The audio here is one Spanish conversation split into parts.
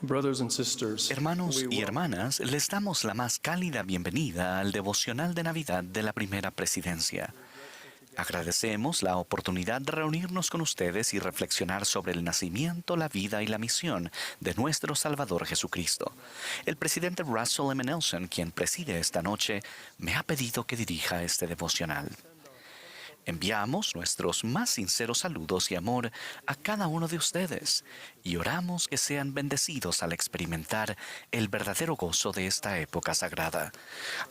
Brothers and sisters, Hermanos we y hermanas, les damos la más cálida bienvenida al devocional de Navidad de la Primera Presidencia. Agradecemos la oportunidad de reunirnos con ustedes y reflexionar sobre el nacimiento, la vida y la misión de nuestro Salvador Jesucristo. El presidente Russell M. Nelson, quien preside esta noche, me ha pedido que dirija este devocional. Enviamos nuestros más sinceros saludos y amor a cada uno de ustedes y oramos que sean bendecidos al experimentar el verdadero gozo de esta época sagrada.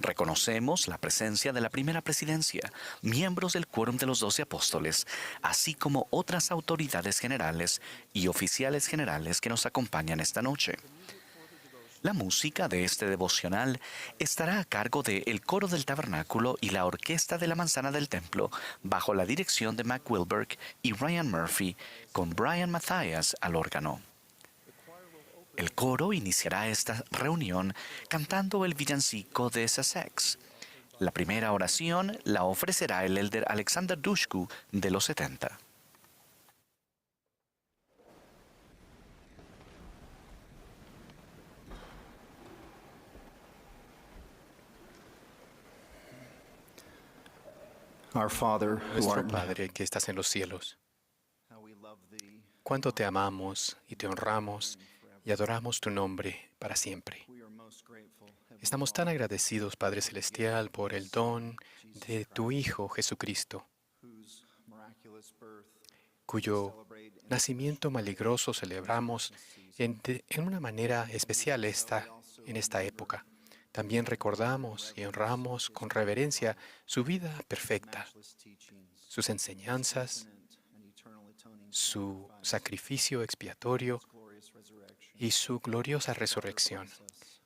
Reconocemos la presencia de la Primera Presidencia, miembros del Quórum de los 12 Apóstoles, así como otras autoridades generales y oficiales generales que nos acompañan esta noche. La música de este devocional estará a cargo de el Coro del Tabernáculo y la Orquesta de la Manzana del Templo, bajo la dirección de Mac Wilberg y Ryan Murphy, con Brian Mathias al órgano. El coro iniciará esta reunión cantando el villancico de Sussex. La primera oración la ofrecerá el elder Alexander Dushku de los 70. Our Father, who Nuestro art in heaven, Padre que estás en los cielos, cuánto te amamos y te honramos y adoramos tu nombre para siempre. Estamos tan agradecidos, Padre Celestial, por el don de tu Hijo Jesucristo, cuyo nacimiento milagroso celebramos en una manera especial en esta época. También recordamos y honramos con reverencia su vida perfecta, sus enseñanzas, su sacrificio expiatorio y su gloriosa resurrección.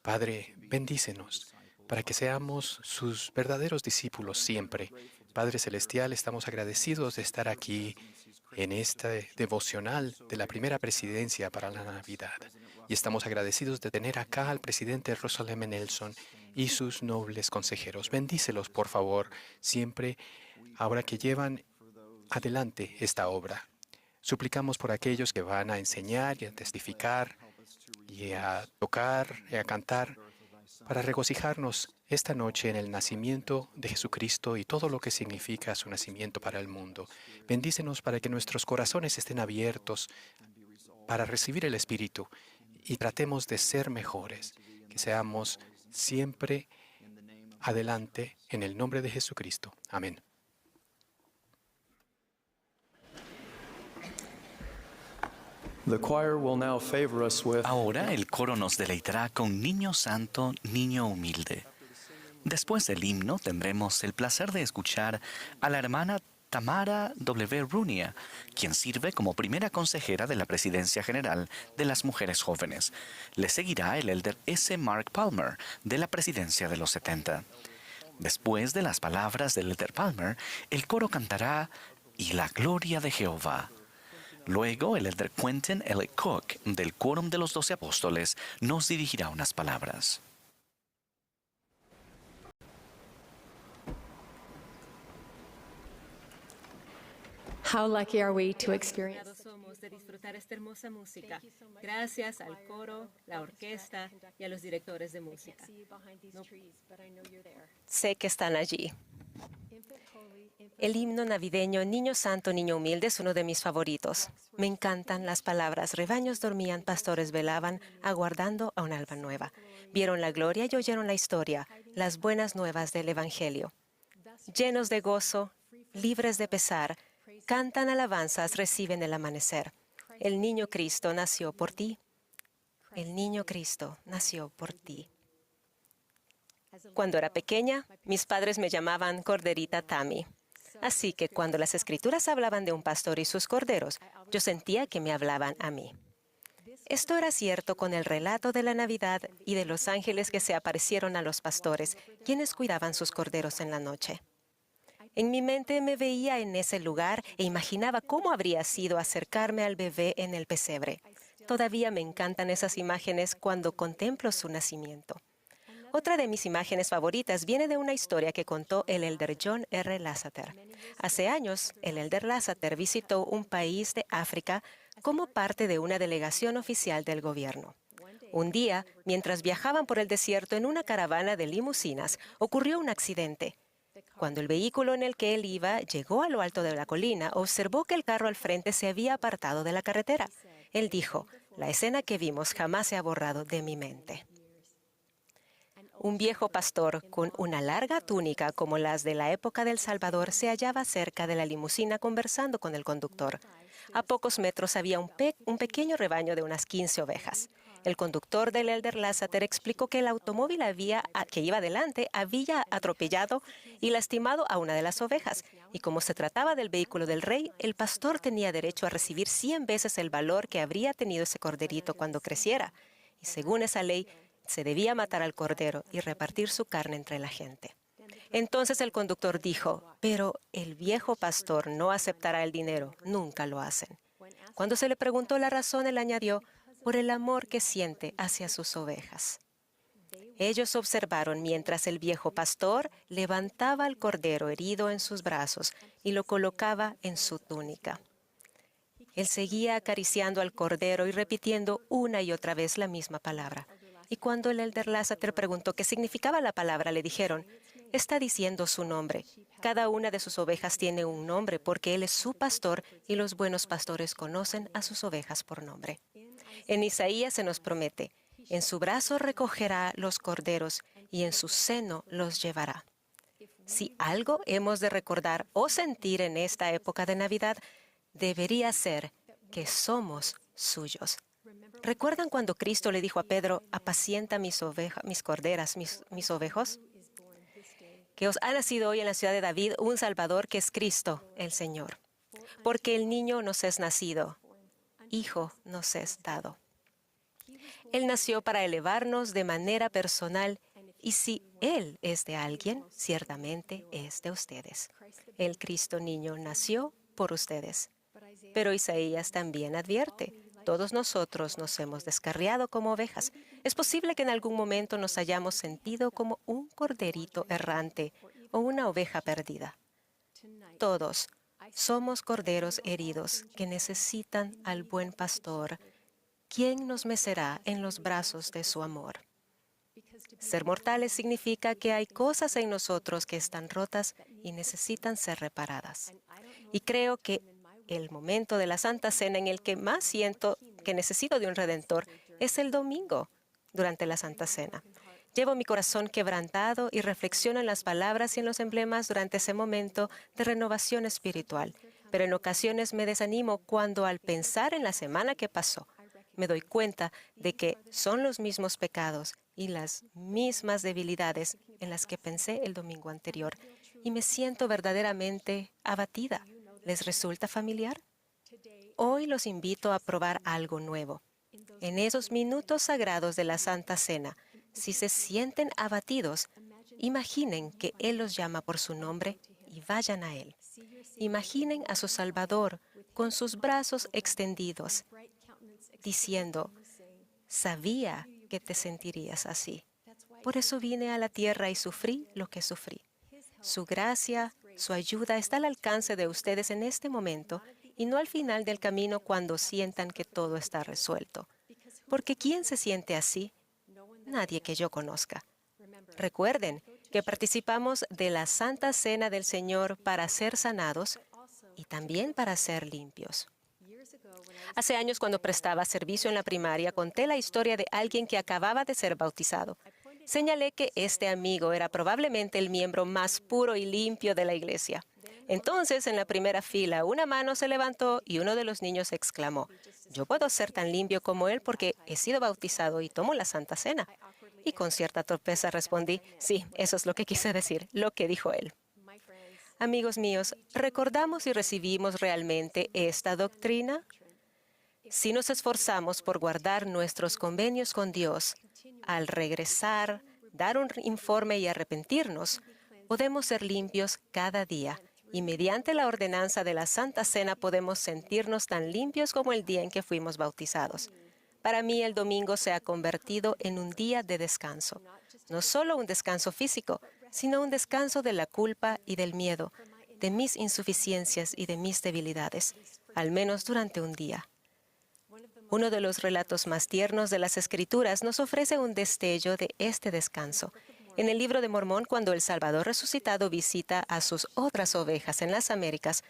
Padre, bendícenos para que seamos sus verdaderos discípulos siempre. Padre Celestial, estamos agradecidos de estar aquí en este devocional de la Primera Presidencia para la Navidad. Y estamos agradecidos de tener acá al presidente Russell M. Nelson y sus nobles consejeros. Bendícelos, por favor, siempre, ahora que llevan adelante esta obra. Suplicamos por aquellos que van a enseñar y a testificar y a tocar y a cantar para regocijarnos esta noche en el nacimiento de Jesucristo y todo lo que significa su nacimiento para el mundo. Bendícenos para que nuestros corazones estén abiertos para recibir el Espíritu y tratemos de ser mejores, que seamos siempre adelante en el nombre de Jesucristo. Amén. the choir will now favor us with Ahora el coro nos deleitará con Niño Santo, Niño Humilde. Después del himno tendremos el placer de escuchar a la hermana Tamara W. Runia, quien sirve como primera consejera de la Presidencia General de las Mujeres Jóvenes. Le seguirá el elder S. Mark Palmer, de la Presidencia de los 70. Después de las palabras del elder Palmer, el coro cantará «Y la gloria de Jehová». Luego, el elder Quentin L. Cook, del Quórum de los 12 Apóstoles, nos dirigirá unas palabras. How lucky are we to experience Afortunados somos de disfrutar esta hermosa música. Gracias al coro, la orquesta y a los directores de música. Sé que están allí. El himno navideño Niño Santo, Niño Humilde es uno de mis favoritos. Me encantan las palabras rebaños dormían, pastores velaban, aguardando a un alba nueva. Vieron la gloria y oyeron la historia, las buenas nuevas del Evangelio. Llenos de gozo, libres de pesar, cantan alabanzas, reciben el amanecer. El niño Cristo nació por ti. El niño Cristo nació por ti. Cuando era pequeña, mis padres me llamaban Corderita Tammy. Así que cuando las Escrituras hablaban de un pastor y sus corderos, yo sentía que me hablaban a mí. Esto era cierto con el relato de la Navidad y de los ángeles que se aparecieron a los pastores, quienes cuidaban sus corderos en la noche. En mi mente me veía en ese lugar e imaginaba cómo habría sido acercarme al bebé en el pesebre. Todavía me encantan esas imágenes cuando contemplo su nacimiento. Otra de mis imágenes favoritas viene de una historia que contó el elder John R. Lasseter. Hace años, el elder Lasseter visitó un país de África como parte de una delegación oficial del gobierno. Un día, mientras viajaban por el desierto en una caravana de limusinas, ocurrió un accidente. Cuando el vehículo en el que él iba llegó a lo alto de la colina, observó que el carro al frente se había apartado de la carretera. Él dijo, la escena que vimos jamás se ha borrado de mi mente. Un viejo pastor con una larga túnica como las de la época del Salvador se hallaba cerca de la limusina conversando con el conductor. A pocos metros había un pequeño rebaño de unas 15 ovejas. El conductor del Elder Lasseter explicó que el automóvil que iba adelante había atropellado y lastimado a una de las ovejas. Y como se trataba del vehículo del rey, el pastor tenía derecho a recibir 100 veces el valor que habría tenido ese corderito cuando creciera. Y según esa ley, se debía matar al cordero y repartir su carne entre la gente. Entonces el conductor dijo, pero el viejo pastor no aceptará el dinero, nunca lo hacen. Cuando se le preguntó la razón, él añadió, por el amor que siente hacia sus ovejas. Ellos observaron mientras el viejo pastor levantaba al cordero herido en sus brazos y lo colocaba en su túnica. Él seguía acariciando al cordero y repitiendo una y otra vez la misma palabra. Y cuando el Elder Lasseter preguntó qué significaba la palabra, le dijeron, está diciendo su nombre. Cada una de sus ovejas tiene un nombre porque él es su pastor y los buenos pastores conocen a sus ovejas por nombre. En Isaías se nos promete, en su brazo recogerá los corderos y en su seno los llevará. Si algo hemos de recordar o sentir en esta época de Navidad, debería ser que somos suyos. ¿Recuerdan cuando Cristo le dijo a Pedro, apacienta mis corderas, mis ovejos? Que os ha nacido hoy en la ciudad de David un Salvador que es Cristo, el Señor. Porque el niño nos es nacido, hijo nos es dado. Él nació para elevarnos de manera personal y si Él es de alguien, ciertamente es de ustedes. El Cristo niño nació por ustedes. Pero Isaías también advierte, todos nosotros nos hemos descarriado como ovejas. Es posible que en algún momento nos hayamos sentido como un corderito errante o una oveja perdida. Todos somos corderos heridos que necesitan al buen pastor, quien nos mecerá en los brazos de su amor. Ser mortales significa que hay cosas en nosotros que están rotas y necesitan ser reparadas. Y creo que el momento de la Santa Cena en el que más siento que necesito de un Redentor es el domingo durante la Santa Cena. Llevo mi corazón quebrantado y reflexiono en las palabras y en los emblemas durante ese momento de renovación espiritual. Pero en ocasiones me desanimo cuando al pensar en la semana que pasó, me doy cuenta de que son los mismos pecados y las mismas debilidades en las que pensé el domingo anterior y me siento verdaderamente abatida. ¿Les resulta familiar? Hoy los invito a probar algo nuevo. En esos minutos sagrados de la Santa Cena, si se sienten abatidos, imaginen que Él los llama por su nombre y vayan a Él. Imaginen a su Salvador con sus brazos extendidos, diciendo, sabía que te sentirías así. Por eso vine a la tierra y sufrí lo que sufrí. Su gracia, su ayuda está al alcance de ustedes en este momento y no al final del camino cuando sientan que todo está resuelto. Porque ¿quién se siente así? Nadie que yo conozca. Recuerden que participamos de la Santa Cena del Señor para ser sanados y también para ser limpios. Hace años, cuando prestaba servicio en la primaria, conté la historia de alguien que acababa de ser bautizado. Señalé que este amigo era probablemente el miembro más puro y limpio de la iglesia. Entonces, en la primera fila, una mano se levantó y uno de los niños exclamó, «Yo puedo ser tan limpio como él porque he sido bautizado y tomo la Santa Cena». Y con cierta torpeza respondí, «Sí, eso es lo que quise decir, lo que dijo él». Amigos míos, ¿recordamos y recibimos realmente esta doctrina? Si nos esforzamos por guardar nuestros convenios con Dios, al regresar, dar un informe y arrepentirnos, podemos ser limpios cada día y mediante la ordenanza de la Santa Cena podemos sentirnos tan limpios como el día en que fuimos bautizados. Para mí el domingo se ha convertido en un día de descanso, no solo un descanso físico, sino un descanso de la culpa y del miedo, de mis insuficiencias y de mis debilidades, al menos durante un día. Uno de los relatos más tiernos de las Escrituras nos ofrece un destello de este descanso. En el libro de Mormón, cuando el Salvador resucitado visita a sus otras ovejas en las Américas,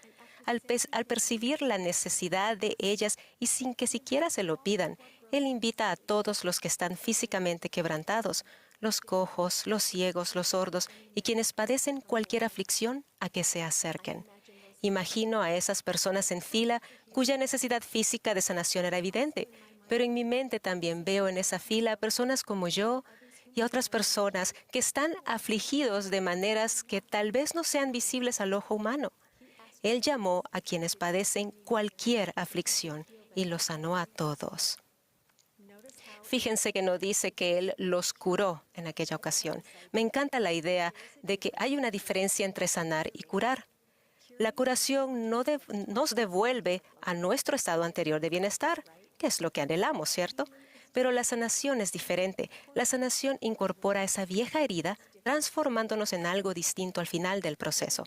al percibir la necesidad de ellas y sin que siquiera se lo pidan, Él invita a todos los que están físicamente quebrantados, los cojos, los ciegos, los sordos y quienes padecen cualquier aflicción, a que se acerquen. Imagino a esas personas en fila cuya necesidad física de sanación era evidente, pero en mi mente también veo en esa fila personas como yo y otras personas que están afligidos de maneras que tal vez no sean visibles al ojo humano. Él llamó a quienes padecen cualquier aflicción y los sanó a todos. Fíjense que no dice que Él los curó en aquella ocasión. Me encanta la idea de que hay una diferencia entre sanar y curar. La curación nos devuelve a nuestro estado anterior de bienestar, que es lo que anhelamos, ¿cierto? Pero la sanación es diferente. La sanación incorpora esa vieja herida, transformándonos en algo distinto al final del proceso.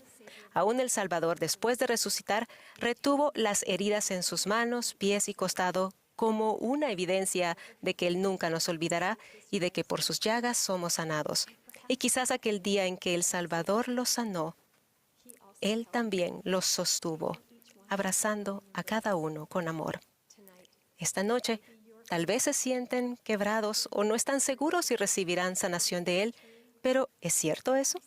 Aún el Salvador, después de resucitar, retuvo las heridas en sus manos, pies y costado como una evidencia de que Él nunca nos olvidará y de que por sus llagas somos sanados. Y quizás aquel día en que el Salvador los sanó, Él también los sostuvo, abrazando a cada uno con amor. Esta noche, tal vez se sienten quebrados o no están seguros si recibirán sanación de Él, pero ¿es cierto eso?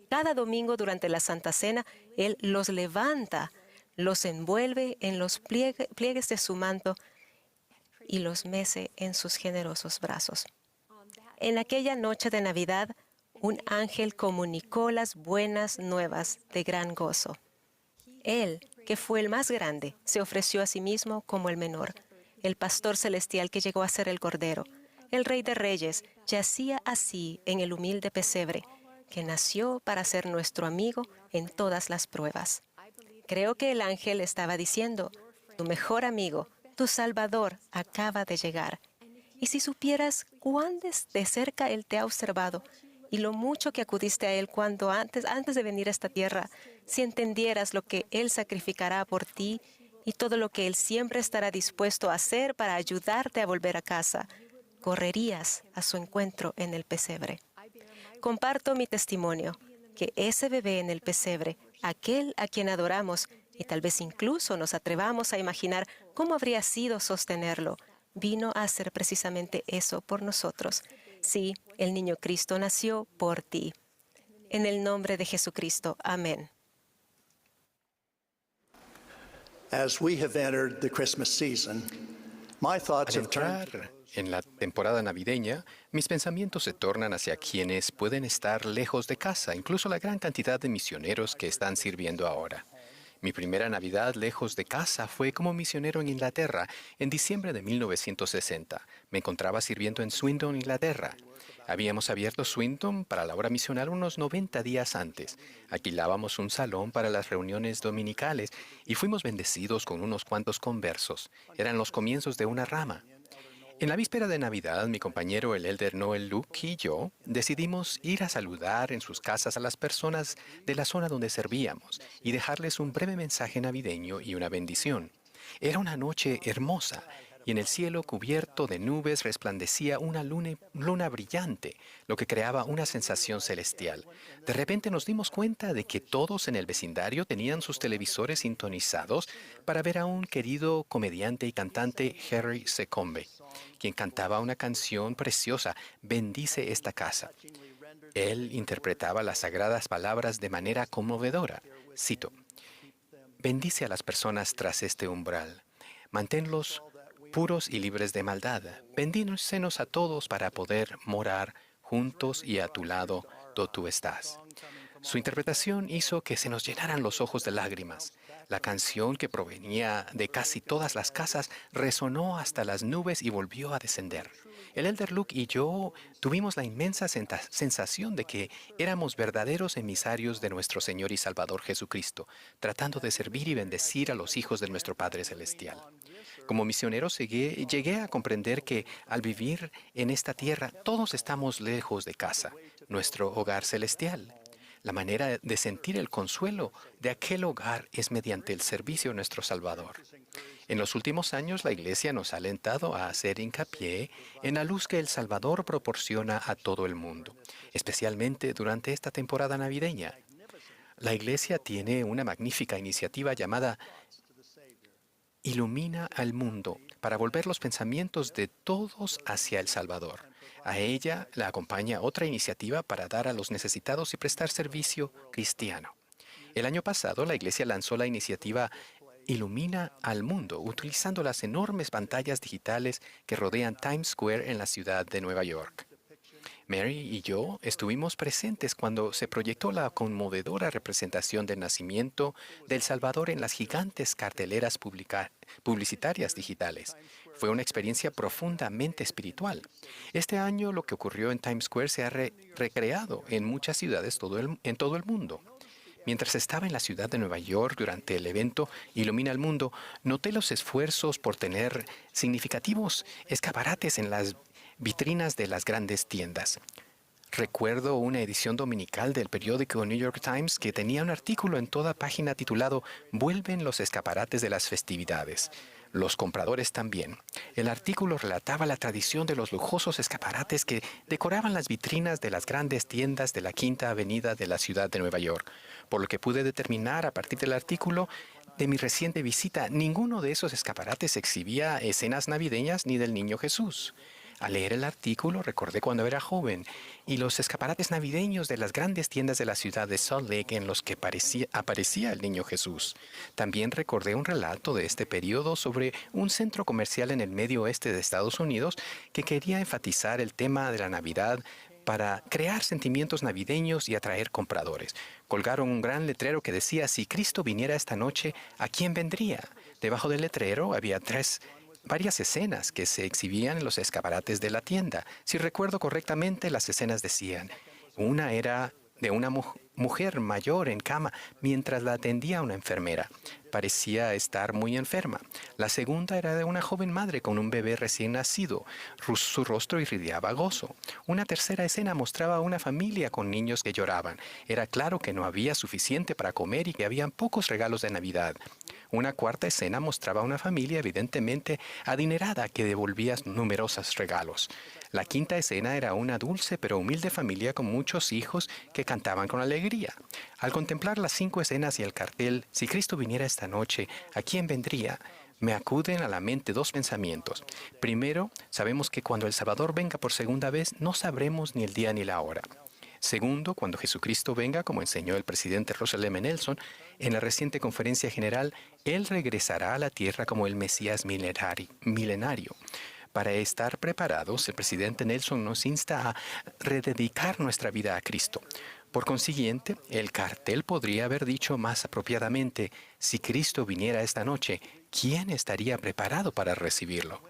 Cada domingo durante la Santa Cena, Él los levanta, los envuelve en los pliegues de su manto y los mece en sus generosos brazos. En aquella noche de Navidad, un ángel comunicó las buenas nuevas de gran gozo. Él, que fue el más grande, se ofreció a sí mismo como el menor. El pastor celestial que llegó a ser el Cordero, el Rey de Reyes, yacía así en el humilde pesebre, que nació para ser nuestro amigo en todas las pruebas. Creo que el ángel estaba diciendo, tu mejor amigo, tu Salvador acaba de llegar. Y si supieras cuán de cerca Él te ha observado y lo mucho que acudiste a Él cuando antes de venir a esta tierra, si entendieras lo que Él sacrificará por ti y todo lo que Él siempre estará dispuesto a hacer para ayudarte a volver a casa, correrías a su encuentro en el pesebre. Comparto mi testimonio, que ese bebé en el pesebre, aquel a quien adoramos, y tal vez incluso nos atrevamos a imaginar cómo habría sido sostenerlo, vino a hacer precisamente eso por nosotros. Sí, el niño Cristo nació por ti. En el nombre de Jesucristo. Amén. As we have entered the Christmas season, my thoughts Al have turned entrar en la temporada navideña, mis pensamientos se tornan hacia quienes pueden estar lejos de casa, incluso la gran cantidad de misioneros que están sirviendo ahora. Mi primera Navidad lejos de casa fue como misionero en Inglaterra en diciembre de 1960. Me encontraba sirviendo en Swindon, Inglaterra. Habíamos abierto Swindon para la obra misional unos 90 días antes. Alquilábamos un salón para las reuniones dominicales y fuimos bendecidos con unos cuantos conversos. Eran los comienzos de una rama. En la víspera de Navidad, mi compañero el elder Noel Luke y yo decidimos ir a saludar en sus casas a las personas de la zona donde servíamos y dejarles un breve mensaje navideño y una bendición. Era una noche hermosa y en el cielo cubierto de nubes resplandecía una luna brillante, lo que creaba una sensación celestial. De repente nos dimos cuenta de que todos en el vecindario tenían sus televisores sintonizados para ver a un querido comediante y cantante, Harry Secombe, quien cantaba una canción preciosa, Bendice esta casa. Él interpretaba las sagradas palabras de manera conmovedora. Cito, bendice a las personas tras este umbral. Manténlos puros y libres de maldad. Bendícenos a todos para poder morar juntos y a tu lado donde tú estás. Su interpretación hizo que se nos llenaran los ojos de lágrimas. La canción, que provenía de casi todas las casas, resonó hasta las nubes y volvió a descender. El elder Luke y yo tuvimos la inmensa sensación de que éramos verdaderos emisarios de nuestro Señor y Salvador Jesucristo, tratando de servir y bendecir a los hijos de nuestro Padre Celestial. Como misionero llegué a comprender que al vivir en esta tierra todos estamos lejos de casa, nuestro hogar celestial. La manera de sentir el consuelo de aquel hogar es mediante el servicio a nuestro Salvador. En los últimos años, la Iglesia nos ha alentado a hacer hincapié en la luz que el Salvador proporciona a todo el mundo, especialmente durante esta temporada navideña. La Iglesia tiene una magnífica iniciativa llamada Ilumina al Mundo, para volver los pensamientos de todos hacia el Salvador. A ella la acompaña otra iniciativa para dar a los necesitados y prestar servicio cristiano. El año pasado, la Iglesia lanzó la iniciativa Ilumina al Mundo, utilizando las enormes pantallas digitales que rodean Times Square en la ciudad de Nueva York. Mary y yo estuvimos presentes cuando se proyectó la conmovedora representación del nacimiento del Salvador en las gigantes carteleras publicitarias digitales. Fue una experiencia profundamente espiritual. Este año lo que ocurrió en Times Square se ha recreado en muchas ciudades en todo el mundo. Mientras estaba en la ciudad de Nueva York durante el evento Ilumina el Mundo, noté los esfuerzos por tener significativos escaparates en las vitrinas de las grandes tiendas. Recuerdo una edición dominical del periódico New York Times que tenía un artículo en toda página titulado «Vuelven los escaparates de las festividades». Los compradores también. El artículo relataba la tradición de los lujosos escaparates que decoraban las vitrinas de las grandes tiendas de la Quinta Avenida de la ciudad de Nueva York. Por lo que pude determinar a partir del artículo de mi reciente visita, ninguno de esos escaparates exhibía escenas navideñas ni del Niño Jesús. Al leer el artículo recordé cuando era joven y los escaparates navideños de las grandes tiendas de la ciudad de Salt Lake en los que aparecía el Niño Jesús. También recordé un relato de este periodo sobre un centro comercial en el medio oeste de Estados Unidos que quería enfatizar el tema de la Navidad para crear sentimientos navideños y atraer compradores. Colgaron un gran letrero que decía: «Si Cristo viniera esta noche, ¿a quién vendría?». Debajo del letrero había varias escenas que se exhibían en los escaparates de la tienda. Si recuerdo correctamente, las escenas decían: una era de una mujer mayor en cama mientras la atendía una enfermera. Parecía estar muy enferma. La segunda era de una joven madre con un bebé recién nacido. Su rostro irradiaba gozo. Una tercera escena mostraba a una familia con niños que lloraban. Era claro que no había suficiente para comer y que habían pocos regalos de Navidad. Una cuarta escena mostraba a una familia evidentemente adinerada que devolvía numerosos regalos. La quinta escena era una dulce pero humilde familia con muchos hijos que cantaban con alegría. Al contemplar las 5 escenas y el cartel «Si Cristo viniera esta noche, ¿a quién vendría?», me acuden a la mente 2 pensamientos. Primero, sabemos que cuando el Salvador venga por segunda vez, no sabremos ni el día ni la hora. Segundo, cuando Jesucristo venga, como enseñó el presidente Russell M. Nelson en la reciente conferencia general, Él regresará a la tierra como el Mesías milenario. Para estar preparados, el presidente Nelson nos insta a rededicar nuestra vida a Cristo. Por consiguiente, el cartel podría haber dicho más apropiadamente: «Si Cristo viniera esta noche, ¿quién estaría preparado para recibirlo?».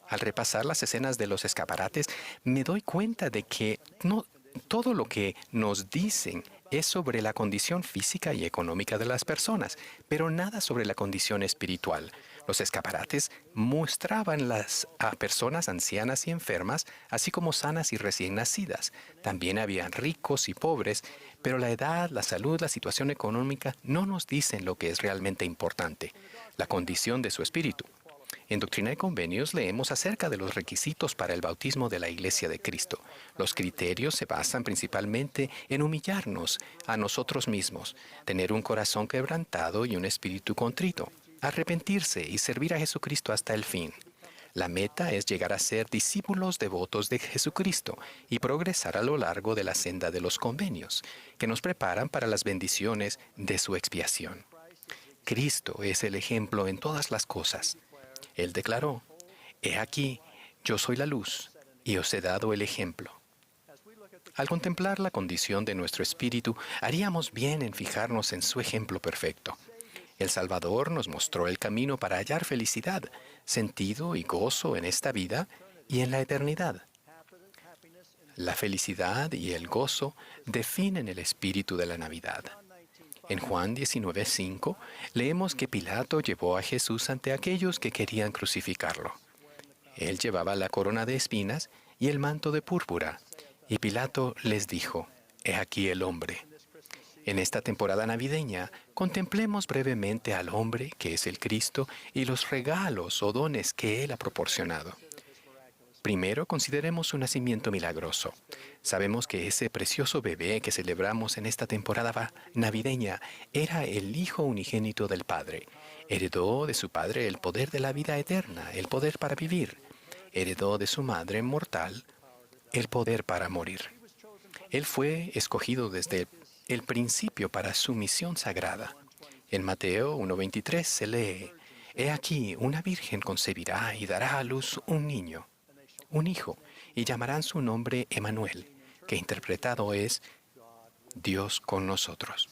Al repasar las escenas de los escaparates, me doy cuenta de que no todo lo que nos dicen es sobre la condición física y económica de las personas, pero nada sobre la condición espiritual. Los escaparates mostraban a personas ancianas y enfermas, así como sanas y recién nacidas. También habían ricos y pobres, pero la edad, la salud, la situación económica no nos dicen lo que es realmente importante: la condición de su espíritu. En Doctrina y Convenios leemos acerca de los requisitos para el bautismo de la Iglesia de Cristo. Los criterios se basan principalmente en humillarnos a nosotros mismos, tener un corazón quebrantado y un espíritu contrito, arrepentirse y servir a Jesucristo hasta el fin. La meta es llegar a ser discípulos devotos de Jesucristo y progresar a lo largo de la senda de los convenios, que nos preparan para las bendiciones de su expiación. Cristo es el ejemplo en todas las cosas. Él declaró: «He aquí, yo soy la luz, y os he dado el ejemplo». Al contemplar la condición de nuestro espíritu, haríamos bien en fijarnos en su ejemplo perfecto. El Salvador nos mostró el camino para hallar felicidad, sentido y gozo en esta vida y en la eternidad. La felicidad y el gozo definen el espíritu de la Navidad. En Juan 19:5 leemos que Pilato llevó a Jesús ante aquellos que querían crucificarlo. Él llevaba la corona de espinas y el manto de púrpura, y Pilato les dijo: «He aquí el hombre». En esta temporada navideña, contemplemos brevemente al hombre que es el Cristo y los regalos o dones que Él ha proporcionado. Primero, consideremos su nacimiento milagroso. Sabemos que ese precioso bebé que celebramos en esta temporada navideña era el Hijo unigénito del Padre. Heredó de su Padre el poder de la vida eterna, el poder para vivir. Heredó de su Madre mortal el poder para morir. Él fue escogido desde el principio para su misión sagrada. En Mateo 1:23 se lee: He aquí, una virgen concebirá y dará a luz un niño, un hijo, y llamarán su nombre Emmanuel, que interpretado es Dios con nosotros.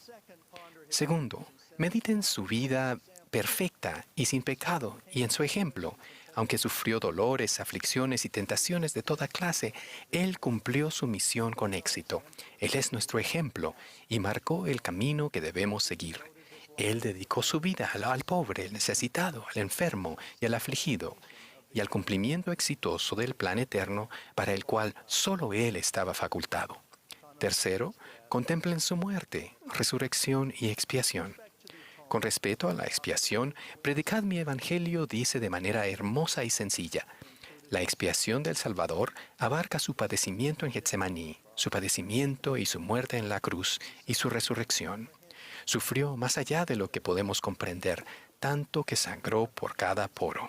Segundo, mediten su vida perfecta y sin pecado y en su ejemplo. Aunque sufrió dolores, aflicciones y tentaciones de toda clase, Él cumplió su misión con éxito. Él es nuestro ejemplo y marcó el camino que debemos seguir. Él dedicó su vida al pobre, al necesitado, al enfermo y al afligido, y al cumplimiento exitoso del plan eterno para el cual solo Él estaba facultado. Tercero, contemplen su muerte, resurrección y expiación. Con respecto a la expiación, Predicad mi Evangelio dice de manera hermosa y sencilla: la expiación del Salvador abarca su padecimiento en Getsemaní, su padecimiento y su muerte en la cruz y su resurrección. Sufrió más allá de lo que podemos comprender, tanto que sangró por cada poro.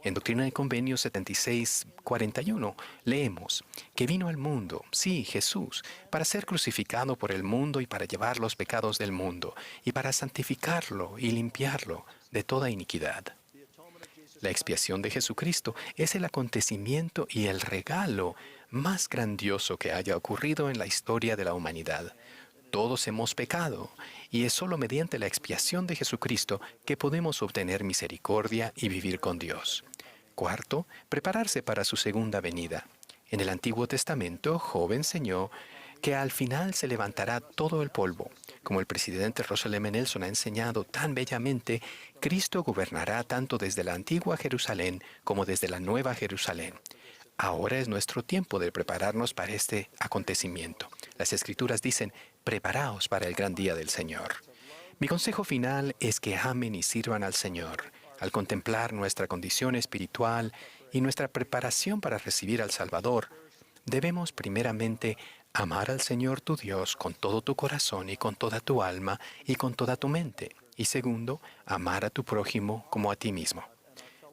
En Doctrina y Convenios 76:41 leemos que vino al mundo, sí, Jesús, para ser crucificado por el mundo y para llevar los pecados del mundo, y para santificarlo y limpiarlo de toda iniquidad. La expiación de Jesucristo es el acontecimiento y el regalo más grandioso que haya ocurrido en la historia de la humanidad. Todos hemos pecado, y es solo mediante la expiación de Jesucristo que podemos obtener misericordia y vivir con Dios. Cuarto, prepararse para su segunda venida. En el Antiguo Testamento, Job enseñó que al final se levantará todo el polvo. Como el presidente Russell M. Nelson ha enseñado tan bellamente, Cristo gobernará tanto desde la antigua Jerusalén como desde la nueva Jerusalén. Ahora es nuestro tiempo de prepararnos para este acontecimiento. Las Escrituras dicen: preparaos para el gran día del Señor. Mi consejo final es que amen y sirvan al Señor. Al contemplar nuestra condición espiritual y nuestra preparación para recibir al Salvador, debemos primeramente amar al Señor tu Dios con todo tu corazón y con toda tu alma y con toda tu mente. Y segundo, amar a tu prójimo como a ti mismo.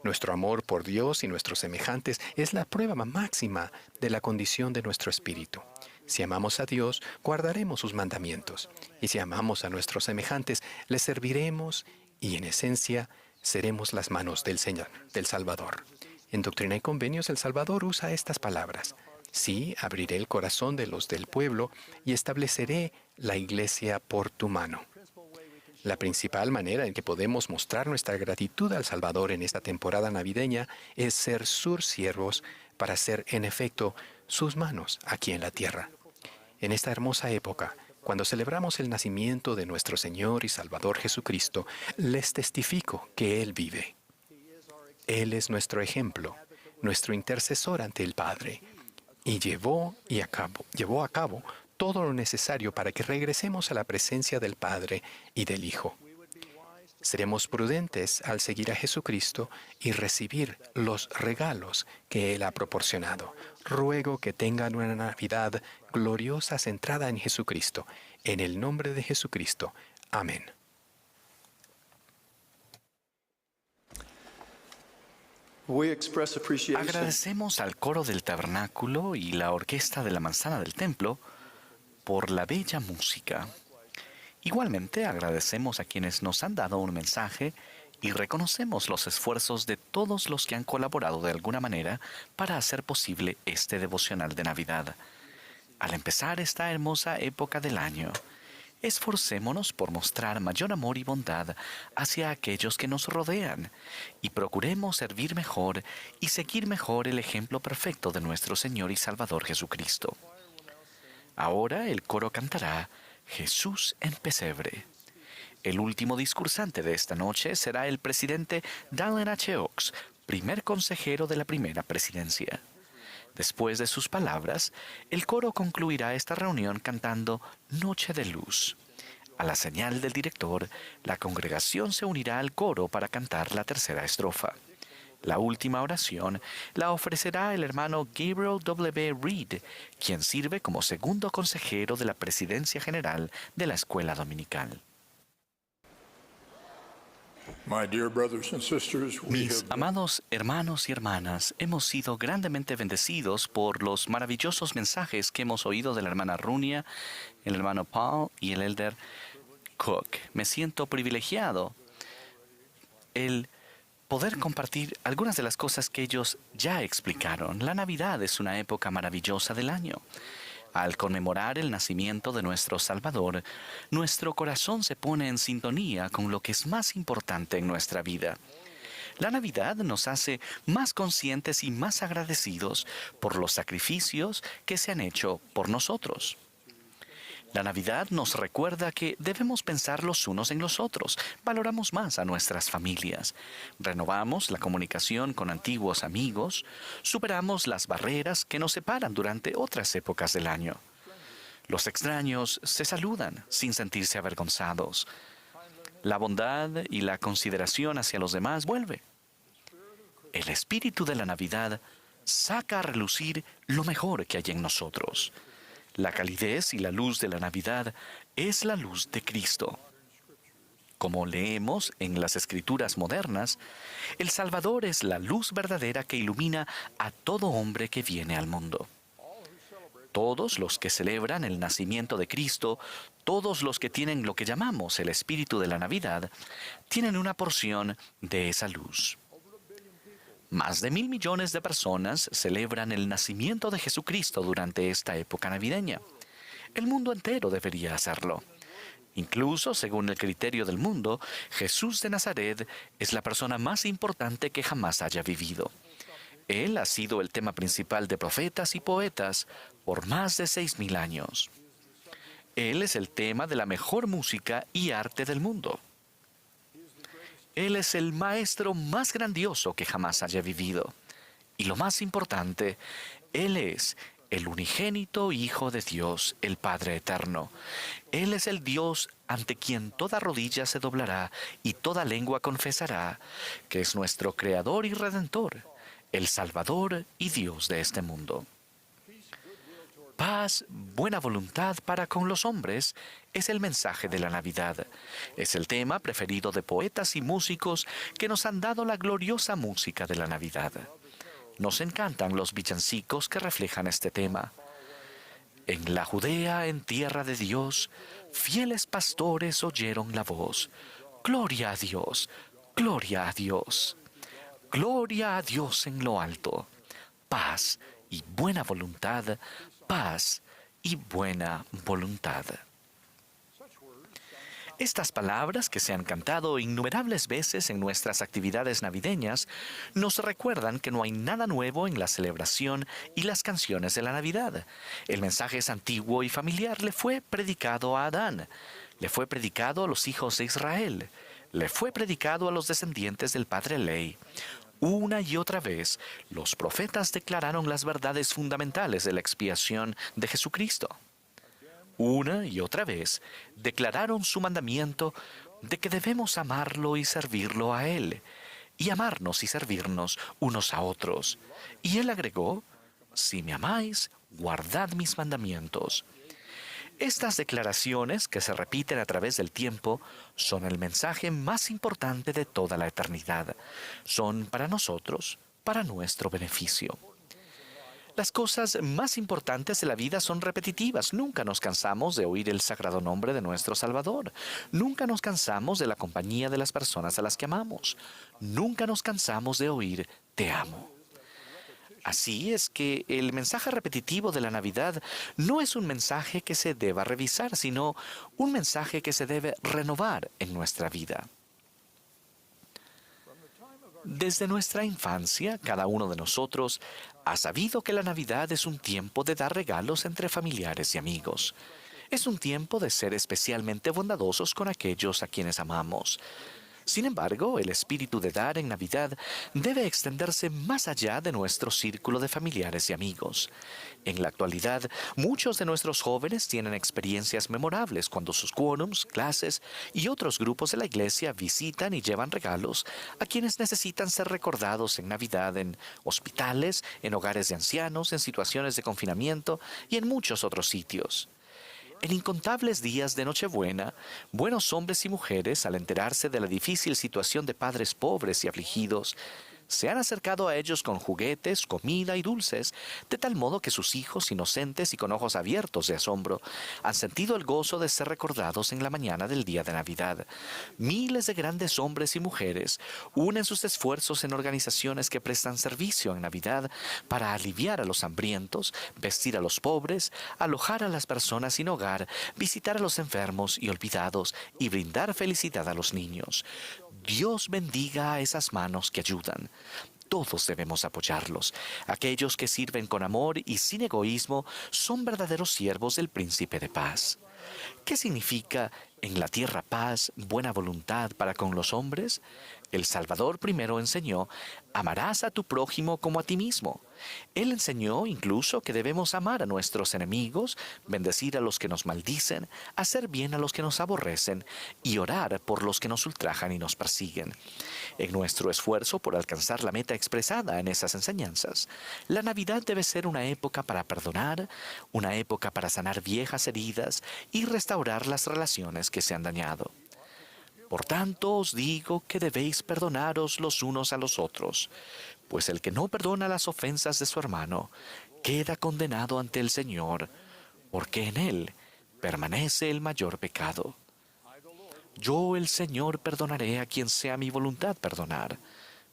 Nuestro amor por Dios y nuestros semejantes es la prueba máxima de la condición de nuestro espíritu. Si amamos a Dios, guardaremos sus mandamientos. Y si amamos a nuestros semejantes, les serviremos y, en esencia, seremos las manos del Señor, del Salvador. En Doctrina y Convenios, el Salvador usa estas palabras: sí, abriré el corazón de los del pueblo y estableceré la iglesia por tu mano. La principal manera en que podemos mostrar nuestra gratitud al Salvador en esta temporada navideña es ser sus siervos para ser, en efecto, sus manos aquí en la tierra. En esta hermosa época, cuando celebramos el nacimiento de nuestro Señor y Salvador Jesucristo, les testifico que Él vive. Él es nuestro ejemplo, nuestro intercesor ante el Padre, y llevó a cabo todo lo necesario para que regresemos a la presencia del Padre y del Hijo. Seremos prudentes al seguir a Jesucristo y recibir los regalos que Él ha proporcionado. Ruego que tengan una Navidad gloriosa centrada en Jesucristo. En el nombre de Jesucristo. Amén. We express appreciation Agradecemos al coro del tabernáculo y la orquesta de la manzana del templo por la bella música. Igualmente agradecemos a quienes nos han dado un mensaje y reconocemos los esfuerzos de todos los que han colaborado de alguna manera para hacer posible este devocional de Navidad. Al empezar esta hermosa época del año, esforcémonos por mostrar mayor amor y bondad hacia aquellos que nos rodean y procuremos servir mejor y seguir mejor el ejemplo perfecto de nuestro Señor y Salvador Jesucristo. Ahora el coro cantará Jesús en pesebre. El último discursante de esta noche será el presidente Dallin H. Oaks, primer consejero de la primera presidencia. Después de sus palabras, el coro concluirá esta reunión cantando Noche de Luz. A la señal del director, la congregación se unirá al coro para cantar la tercera estrofa. La última oración la ofrecerá el hermano Gabriel W. Reed, quien sirve como segundo consejero de la Presidencia General de la Escuela Dominical. My dear brothers and sisters, we Mis have amados hermanos y hermanas, hemos sido grandemente bendecidos por los maravillosos mensajes que hemos oído de la hermana Runia, el hermano Paul y el elder Cook. Me siento privilegiado el poder compartir algunas de las cosas que ellos ya explicaron. La Navidad es una época maravillosa del año. Al conmemorar el nacimiento de nuestro Salvador, nuestro corazón se pone en sintonía con lo que es más importante en nuestra vida. La Navidad nos hace más conscientes y más agradecidos por los sacrificios que se han hecho por nosotros. La Navidad nos recuerda que debemos pensar los unos en los otros, valoramos más a nuestras familias, renovamos la comunicación con antiguos amigos, superamos las barreras que nos separan durante otras épocas del año. Los extraños se saludan sin sentirse avergonzados. La bondad y la consideración hacia los demás vuelve. El espíritu de la Navidad saca a relucir lo mejor que hay en nosotros. La calidez y la luz de la Navidad es la luz de Cristo. Como leemos en las Escrituras modernas, el Salvador es la luz verdadera que ilumina a todo hombre que viene al mundo. Todos los que celebran el nacimiento de Cristo, todos los que tienen lo que llamamos el espíritu de la Navidad, tienen una porción de esa luz. Más de 1.000 millones de personas celebran el nacimiento de Jesucristo durante esta época navideña. El mundo entero debería hacerlo. Incluso, según el criterio del mundo, Jesús de Nazaret es la persona más importante que jamás haya vivido. Él ha sido el tema principal de profetas y poetas por más de 6.000 años. Él es el tema de la mejor música y arte del mundo. Él es el maestro más grandioso que jamás haya vivido. Y lo más importante, Él es el unigénito Hijo de Dios, el Padre Eterno. Él es el Dios ante quien toda rodilla se doblará y toda lengua confesará que es nuestro Creador y Redentor, el Salvador y Dios de este mundo. Paz, buena voluntad para con los hombres es el mensaje de la Navidad. Es el tema preferido de poetas y músicos que nos han dado la gloriosa música de la Navidad. Nos encantan los villancicos que reflejan este tema. En la Judea, en tierra de Dios, fieles pastores oyeron la voz. Gloria a Dios, gloria a Dios. Gloria a Dios en lo alto. Paz y buena voluntad, paz y buena voluntad. Estas palabras, que se han cantado innumerables veces en nuestras actividades navideñas, nos recuerdan que no hay nada nuevo en la celebración y las canciones de la Navidad. El mensaje es antiguo y familiar. Le fue predicado a Adán, le fue predicado a los hijos de Israel, le fue predicado a los descendientes del padre Ley. Una y otra vez, los profetas declararon las verdades fundamentales de la expiación de Jesucristo. Una y otra vez, declararon su mandamiento de que debemos amarlo y servirlo a Él, y amarnos y servirnos unos a otros. Y Él agregó, si me amáis, guardad mis mandamientos. Estas declaraciones, que se repiten a través del tiempo, son el mensaje más importante de toda la eternidad. Son para nosotros, para nuestro beneficio. Las cosas más importantes de la vida son repetitivas. Nunca nos cansamos de oír el sagrado nombre de nuestro Salvador. Nunca nos cansamos de la compañía de las personas a las que amamos. Nunca nos cansamos de oír «Te amo». Así es que el mensaje repetitivo de la Navidad no es un mensaje que se deba revisar, sino un mensaje que se debe renovar en nuestra vida. Desde nuestra infancia, cada uno de nosotros ha sabido que la Navidad es un tiempo de dar regalos entre familiares y amigos. Es un tiempo de ser especialmente bondadosos con aquellos a quienes amamos. Sin embargo, el espíritu de dar en Navidad debe extenderse más allá de nuestro círculo de familiares y amigos. En la actualidad, muchos de nuestros jóvenes tienen experiencias memorables cuando sus quórums, clases y otros grupos de la iglesia visitan y llevan regalos a quienes necesitan ser recordados en Navidad en hospitales, en hogares de ancianos, en situaciones de confinamiento y en muchos otros sitios. En incontables días de Nochebuena, buenos hombres y mujeres, al enterarse de la difícil situación de padres pobres y afligidos, se han acercado a ellos con juguetes, comida y dulces, de tal modo que sus hijos, inocentes y con ojos abiertos de asombro, han sentido el gozo de ser recordados en la mañana del día de Navidad. Miles de grandes hombres y mujeres unen sus esfuerzos en organizaciones que prestan servicio en Navidad para aliviar a los hambrientos, vestir a los pobres, alojar a las personas sin hogar, visitar a los enfermos y olvidados y brindar felicidad a los niños. Dios bendiga a esas manos que ayudan. Todos debemos apoyarlos. Aquellos que sirven con amor y sin egoísmo son verdaderos siervos del Príncipe de Paz. ¿Qué significa en la tierra paz, buena voluntad para con los hombres? El Salvador primero enseñó: amarás a tu prójimo como a ti mismo. Él enseñó incluso que debemos amar a nuestros enemigos, bendecir a los que nos maldicen, hacer bien a los que nos aborrecen y orar por los que nos ultrajan y nos persiguen. En nuestro esfuerzo por alcanzar la meta expresada en esas enseñanzas, la Navidad debe ser una época para perdonar, una época para sanar viejas heridas y restaurar las relaciones que se han dañado. Por tanto os digo que debéis perdonaros los unos a los otros, pues el que no perdona las ofensas de su hermano queda condenado ante el Señor, porque en él permanece el mayor pecado. Yo, el Señor, perdonaré a quien sea mi voluntad perdonar,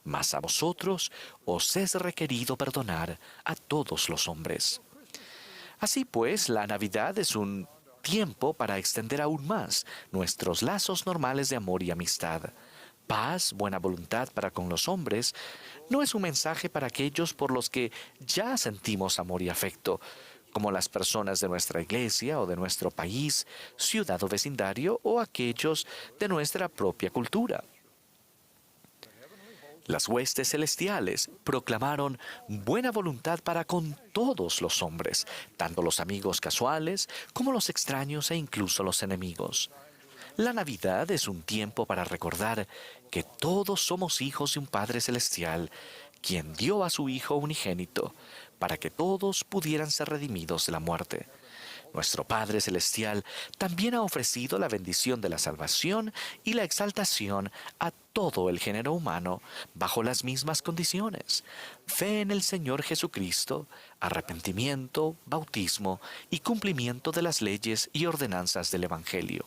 mas a vosotros os es requerido perdonar a todos los hombres. Así pues, la Navidad es un tiempo para extender aún más nuestros lazos normales de amor y amistad. Paz, buena voluntad para con los hombres, no es un mensaje para aquellos por los que ya sentimos amor y afecto, como las personas de nuestra iglesia o de nuestro país, ciudad o vecindario, o aquellos de nuestra propia cultura. Las huestes celestiales proclamaron buena voluntad para con todos los hombres, tanto los amigos casuales como los extraños e incluso los enemigos. La Navidad es un tiempo para recordar que todos somos hijos de un Padre Celestial, quien dio a su Hijo unigénito, para que todos pudieran ser redimidos de la muerte. Nuestro Padre Celestial también ha ofrecido la bendición de la salvación y la exaltación a todo el género humano bajo las mismas condiciones: fe en el Señor Jesucristo, arrepentimiento, bautismo y cumplimiento de las leyes y ordenanzas del Evangelio.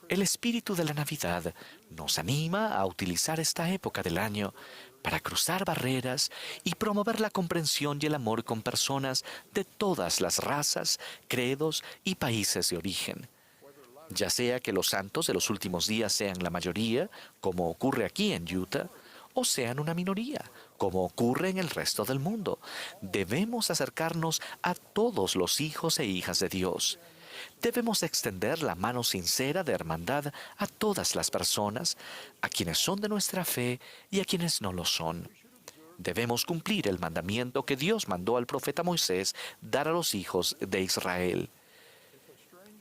El espíritu de la Navidad nos anima a utilizar esta época del año para cruzar barreras y promover la comprensión y el amor con personas de todas las razas, credos y países de origen. Ya sea que los santos de los últimos días sean la mayoría, como ocurre aquí en Utah, o sean una minoría, como ocurre en el resto del mundo, debemos acercarnos a todos los hijos e hijas de Dios. Debemos extender la mano sincera de hermandad a todas las personas, a quienes son de nuestra fe y a quienes no lo son. Debemos cumplir el mandamiento que Dios mandó al profeta Moisés dar a los hijos de Israel.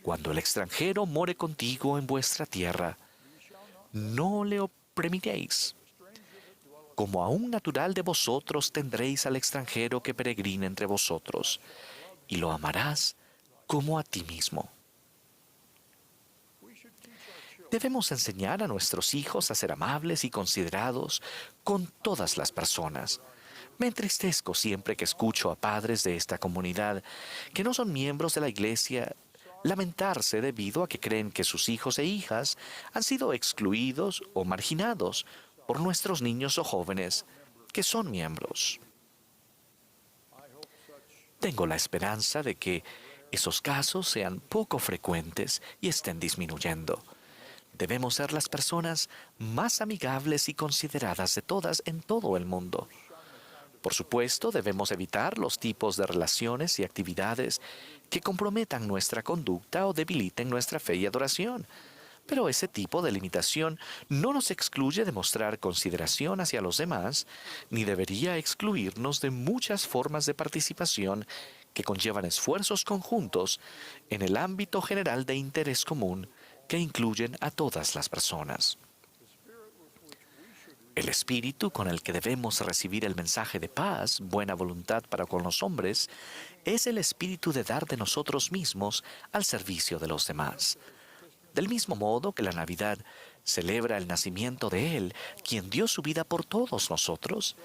Cuando el extranjero more contigo en vuestra tierra, no le oprimiréis. Como a un natural de vosotros tendréis al extranjero que peregrina entre vosotros, y lo amarás como a ti mismo. Debemos enseñar a nuestros hijos a ser amables y considerados con todas las personas. Me entristezco siempre que escucho a padres de esta comunidad que no son miembros de la iglesia lamentarse debido a que creen que sus hijos e hijas han sido excluidos o marginados por nuestros niños o jóvenes que son miembros. Tengo la esperanza de que esos casos sean poco frecuentes y estén disminuyendo. Debemos ser las personas más amigables y consideradas de todas en todo el mundo. Por supuesto, debemos evitar los tipos de relaciones y actividades que comprometan nuestra conducta o debiliten nuestra fe y adoración. Pero ese tipo de limitación no nos excluye de mostrar consideración hacia los demás, ni debería excluirnos de muchas formas de participación que conllevan esfuerzos conjuntos en el ámbito general de interés común que incluyen a todas las personas. El espíritu con el que debemos recibir el mensaje de paz, buena voluntad para con los hombres, es el espíritu de dar de nosotros mismos al servicio de los demás. Del mismo modo que la Navidad celebra el nacimiento de Él, quien dio su vida por todos nosotros,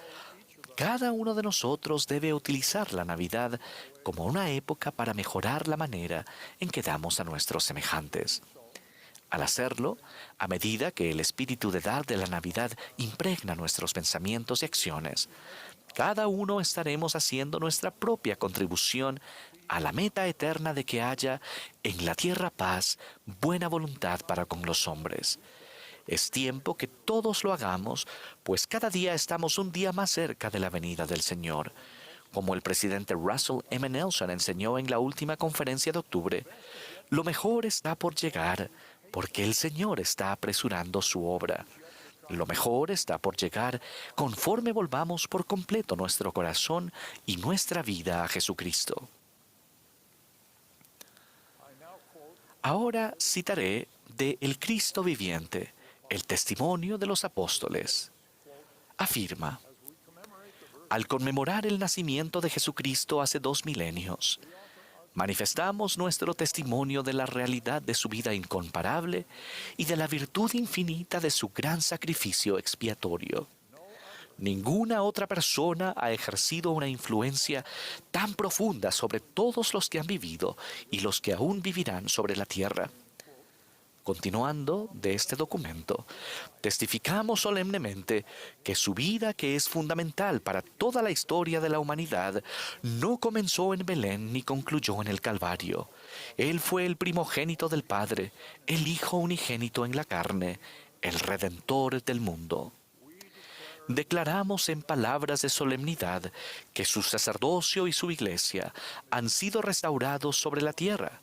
cada uno de nosotros debe utilizar la Navidad como una época para mejorar la manera en que damos a nuestros semejantes. Al hacerlo, a medida que el espíritu de dar de la Navidad impregna nuestros pensamientos y acciones, cada uno estaremos haciendo nuestra propia contribución a la meta eterna de que haya en la tierra paz, buena voluntad para con los hombres. Es tiempo que todos lo hagamos, pues cada día estamos un día más cerca de la venida del Señor. Como el presidente Russell M. Nelson enseñó en la última conferencia de octubre, lo mejor está por llegar, porque el Señor está apresurando su obra. Lo mejor está por llegar conforme volvamos por completo nuestro corazón y nuestra vida a Jesucristo. Ahora citaré de El Cristo viviente, el testimonio de los apóstoles. Afirma: al conmemorar el nacimiento de Jesucristo hace 2 milenios, manifestamos nuestro testimonio de la realidad de su vida incomparable y de la virtud infinita de su gran sacrificio expiatorio. Ninguna otra persona ha ejercido una influencia tan profunda sobre todos los que han vivido y los que aún vivirán sobre la tierra. Continuando de este documento, testificamos solemnemente que su vida, que es fundamental para toda la historia de la humanidad, no comenzó en Belén ni concluyó en el Calvario. Él fue el primogénito del Padre, el Hijo unigénito en la carne, el Redentor del mundo. Declaramos en palabras de solemnidad que su sacerdocio y su iglesia han sido restaurados sobre la tierra,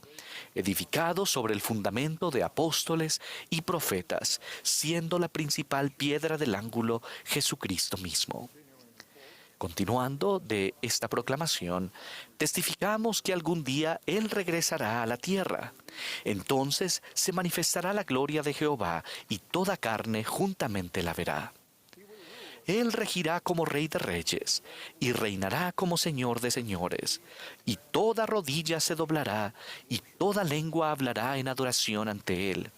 edificados sobre el fundamento de apóstoles y profetas, siendo la principal piedra del ángulo Jesucristo mismo. Continuando de esta proclamación, testificamos que algún día Él regresará a la tierra. Entonces se manifestará la gloria de Jehová y toda carne juntamente la verá. Él regirá como Rey de Reyes y reinará como Señor de Señores, y toda rodilla se doblará y toda lengua hablará en adoración ante Él.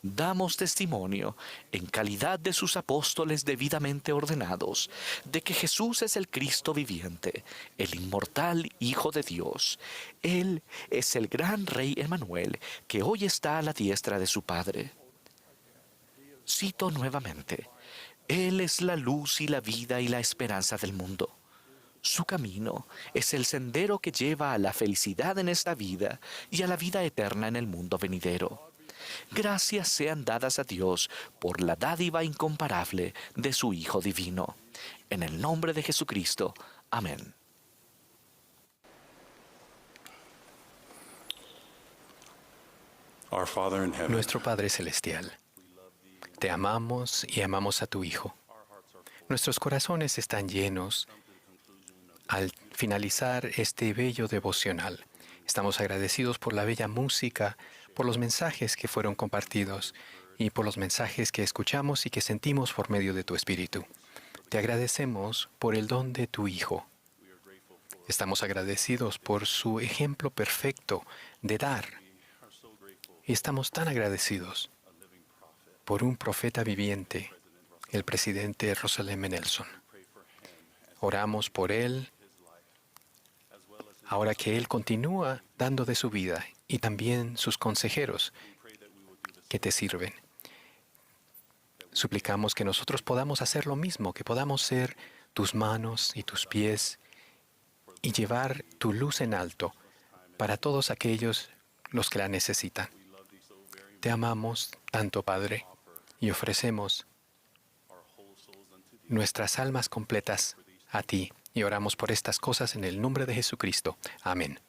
Damos testimonio, en calidad de sus apóstoles debidamente ordenados, de que Jesús es el Cristo viviente, el inmortal Hijo de Dios. Él es el gran Rey Emmanuel, que hoy está a la diestra de su Padre. Cito nuevamente: Él es la luz y la vida y la esperanza del mundo. Su camino es el sendero que lleva a la felicidad en esta vida y a la vida eterna en el mundo venidero. Gracias sean dadas a Dios por la dádiva incomparable de su Hijo divino. En el nombre de Jesucristo. Amén. Our Father in heaven, Nuestro Padre Celestial, te amamos y amamos a tu Hijo. Nuestros corazones están llenos al finalizar este bello devocional. Estamos agradecidos por la bella música, por los mensajes que fueron compartidos y por los mensajes que escuchamos y que sentimos por medio de tu Espíritu. Te agradecemos por el don de tu Hijo. Estamos agradecidos por su ejemplo perfecto de dar. Y estamos tan agradecidos por un profeta viviente, el presidente Russell M. Nelson. Oramos por él, ahora que él continúa dando de su vida, y también sus consejeros que te sirven. Suplicamos que nosotros podamos hacer lo mismo, que podamos ser tus manos y tus pies y llevar tu luz en alto para todos aquellos los que la necesitan. Te amamos tanto, Padre, y ofrecemos nuestras almas completas a ti y oramos por estas cosas en el nombre de Jesucristo. Amén.